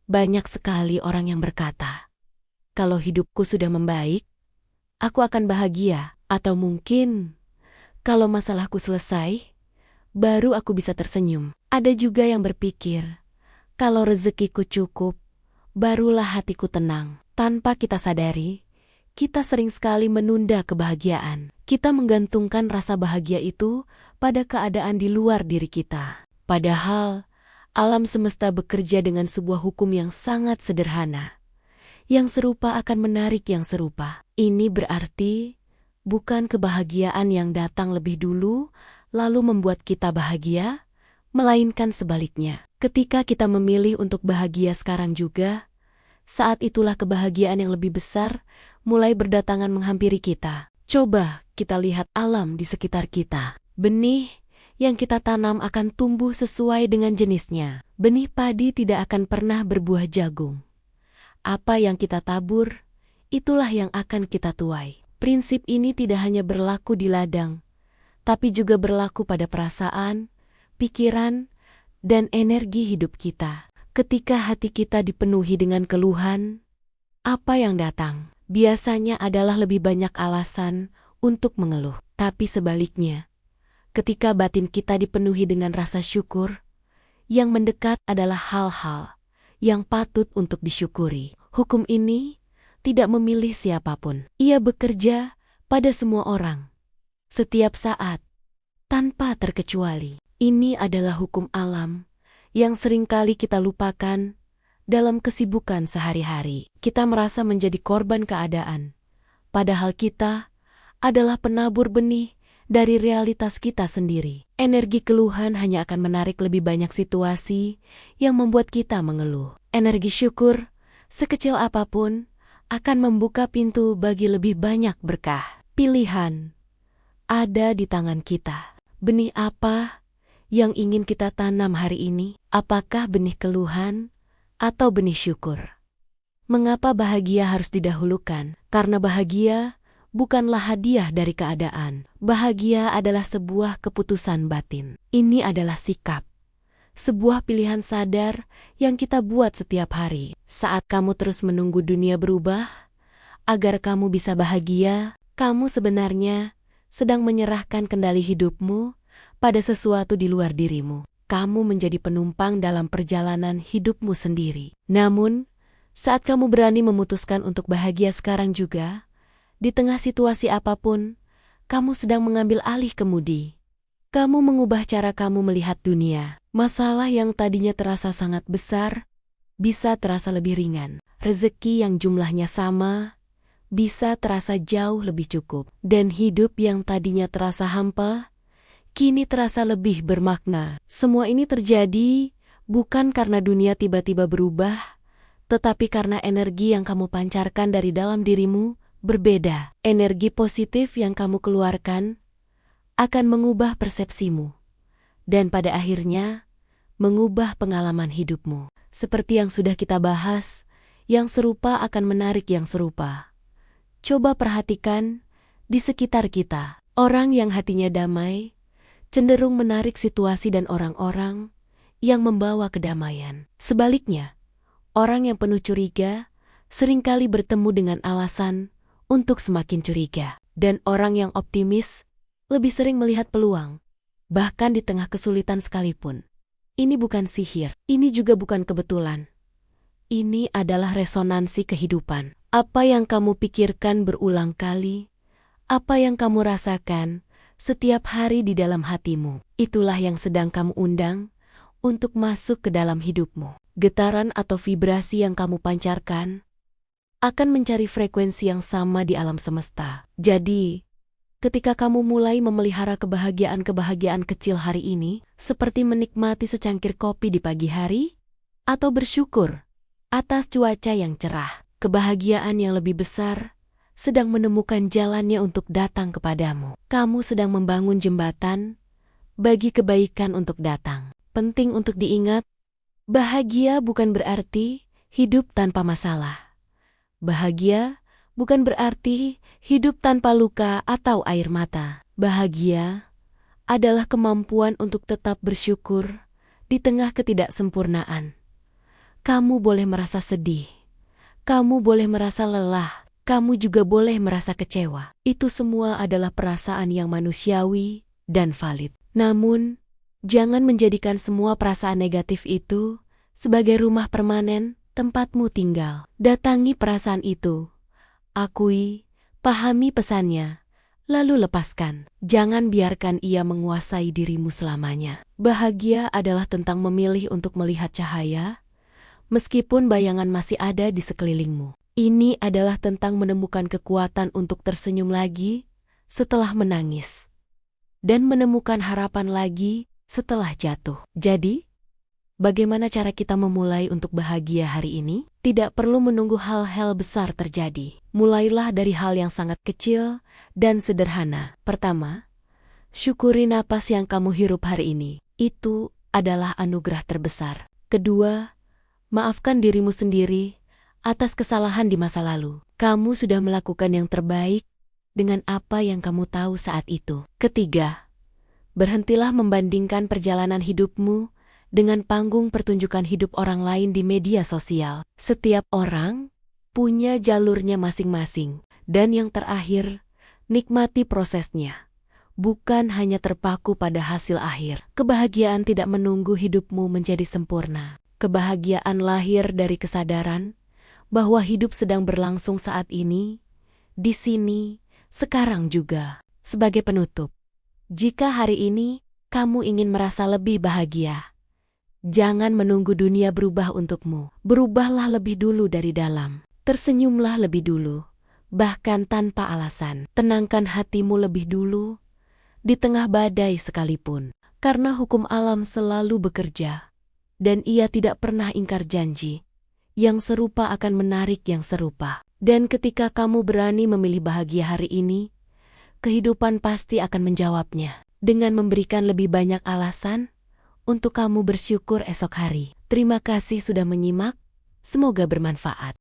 Banyak sekali orang yang berkata, kalau hidupku sudah membaik, aku akan bahagia. Atau mungkin, kalau masalahku selesai, baru aku bisa tersenyum. Ada juga yang berpikir, kalau rezekiku cukup, barulah hatiku tenang. Tanpa kita sadari, kita sering sekali menunda kebahagiaan. Kita menggantungkan rasa bahagia itu pada keadaan di luar diri kita. Padahal, alam semesta bekerja dengan sebuah hukum yang sangat sederhana. Yang serupa akan menarik yang serupa. Ini berarti bukan kebahagiaan yang datang lebih dulu, lalu membuat kita bahagia, melainkan sebaliknya. Ketika kita memilih untuk bahagia sekarang juga, saat itulah kebahagiaan yang lebih besar mulai berdatangan menghampiri kita. Coba kita lihat alam di sekitar kita. Benih yang kita tanam akan tumbuh sesuai dengan jenisnya. Benih padi tidak akan pernah berbuah jagung. Apa yang kita tabur, itulah yang akan kita tuai. Prinsip ini tidak hanya berlaku di ladang, tapi juga berlaku pada perasaan, pikiran, dan energi hidup kita. Ketika hati kita dipenuhi dengan keluhan, apa yang datang biasanya adalah lebih banyak alasan untuk mengeluh. Tapi sebaliknya, ketika batin kita dipenuhi dengan rasa syukur, yang mendekat adalah hal-hal yang patut untuk disyukuri. Hukum ini tidak memilih siapapun. Ia bekerja pada semua orang, setiap saat, tanpa terkecuali. Ini adalah hukum alam yang seringkali kita lupakan dalam kesibukan sehari-hari. Kita merasa menjadi korban keadaan, padahal kita adalah penabur benih dari realitas kita sendiri. Energi keluhan hanya akan menarik lebih banyak situasi yang membuat kita mengeluh. Energi syukur, sekecil apapun, akan membuka pintu bagi lebih banyak berkah. Pilihan ada di tangan kita. Benih apa yang ingin kita tanam hari ini? Apakah benih keluhan atau benih syukur? Mengapa bahagia harus didahulukan? Karena bahagia bukanlah hadiah dari keadaan. Bahagia adalah sebuah keputusan batin. Ini adalah sikap, sebuah pilihan sadar yang kita buat setiap hari. Saat kamu terus menunggu dunia berubah agar kamu bisa bahagia, kamu sebenarnya sedang menyerahkan kendali hidupmu pada sesuatu di luar dirimu. Kamu menjadi penumpang dalam perjalanan hidupmu sendiri. Namun, saat kamu berani memutuskan untuk bahagia sekarang juga, di tengah situasi apapun, kamu sedang mengambil alih kemudi. Kamu mengubah cara kamu melihat dunia. Masalah yang tadinya terasa sangat besar, bisa terasa lebih ringan. Rezeki yang jumlahnya sama, bisa terasa jauh lebih cukup. Dan hidup yang tadinya terasa hampa, kini terasa lebih bermakna. Semua ini terjadi bukan karena dunia tiba-tiba berubah, tetapi karena energi yang kamu pancarkan dari dalam dirimu berbeda. Energi positif yang kamu keluarkan akan mengubah persepsimu, dan pada akhirnya mengubah pengalaman hidupmu. Seperti yang sudah kita bahas, yang serupa akan menarik yang serupa. Coba perhatikan di sekitar kita. Orang yang hatinya damai cenderung menarik situasi dan orang-orang yang membawa kedamaian. Sebaliknya, orang yang penuh curiga seringkali bertemu dengan alasan untuk semakin curiga. Dan orang yang optimis lebih sering melihat peluang, bahkan di tengah kesulitan sekalipun. Ini bukan sihir, ini juga bukan kebetulan. Ini adalah resonansi kehidupan. Apa yang kamu pikirkan berulang kali, apa yang kamu rasakan setiap hari di dalam hatimu, itulah yang sedang kamu undang untuk masuk ke dalam hidupmu. Getaran atau vibrasi yang kamu pancarkan akan mencari frekuensi yang sama di alam semesta. Jadi, ketika kamu mulai memelihara kebahagiaan-kebahagiaan kecil hari ini, seperti menikmati secangkir kopi di pagi hari, atau bersyukur atas cuaca yang cerah, kebahagiaan yang lebih besar sedang menemukan jalannya untuk datang kepadamu. Kamu sedang membangun jembatan bagi kebaikan untuk datang. Penting untuk diingat, bahagia bukan berarti hidup tanpa masalah. Bahagia bukan berarti hidup tanpa luka atau air mata. Bahagia adalah kemampuan untuk tetap bersyukur di tengah ketidaksempurnaan. Kamu boleh merasa sedih. Kamu boleh merasa lelah. Kamu juga boleh merasa kecewa. Itu semua adalah perasaan yang manusiawi dan valid. Namun, jangan menjadikan semua perasaan negatif itu sebagai rumah permanen tempatmu tinggal. Datangi perasaan itu. Akui, pahami pesannya. Lalu lepaskan. Jangan biarkan ia menguasai dirimu selamanya. Bahagia adalah tentang memilih untuk melihat cahaya, meskipun bayangan masih ada di sekelilingmu. Ini adalah tentang menemukan kekuatan untuk tersenyum lagi setelah menangis, dan menemukan harapan lagi setelah jatuh. Jadi, bagaimana cara kita memulai untuk bahagia hari ini? Tidak perlu menunggu hal-hal besar terjadi. Mulailah dari hal yang sangat kecil dan sederhana. Pertama, syukuri napas yang kamu hirup hari ini. Itu adalah anugerah terbesar. Kedua, maafkan dirimu sendiri atas kesalahan di masa lalu. Kamu sudah melakukan yang terbaik dengan apa yang kamu tahu saat itu. Ketiga, berhentilah membandingkan perjalanan hidupmu dengan panggung pertunjukan hidup orang lain di media sosial. Setiap orang punya jalurnya masing-masing. Dan yang terakhir, nikmati prosesnya, bukan hanya terpaku pada hasil akhir. Kebahagiaan tidak menunggu hidupmu menjadi sempurna. Kebahagiaan lahir dari kesadaran bahwa hidup sedang berlangsung saat ini, di sini, sekarang juga. Sebagai penutup, jika hari ini kamu ingin merasa lebih bahagia, jangan menunggu dunia berubah untukmu. Berubahlah lebih dulu dari dalam. Tersenyumlah lebih dulu, bahkan tanpa alasan. Tenangkan hatimu lebih dulu, di tengah badai sekalipun. Karena hukum alam selalu bekerja, dan ia tidak pernah ingkar janji. Yang serupa akan menarik yang serupa. Dan ketika kamu berani memilih bahagia hari ini, kehidupan pasti akan menjawabnya dengan memberikan lebih banyak alasan untuk kamu bersyukur esok hari. Terima kasih sudah menyimak, semoga bermanfaat.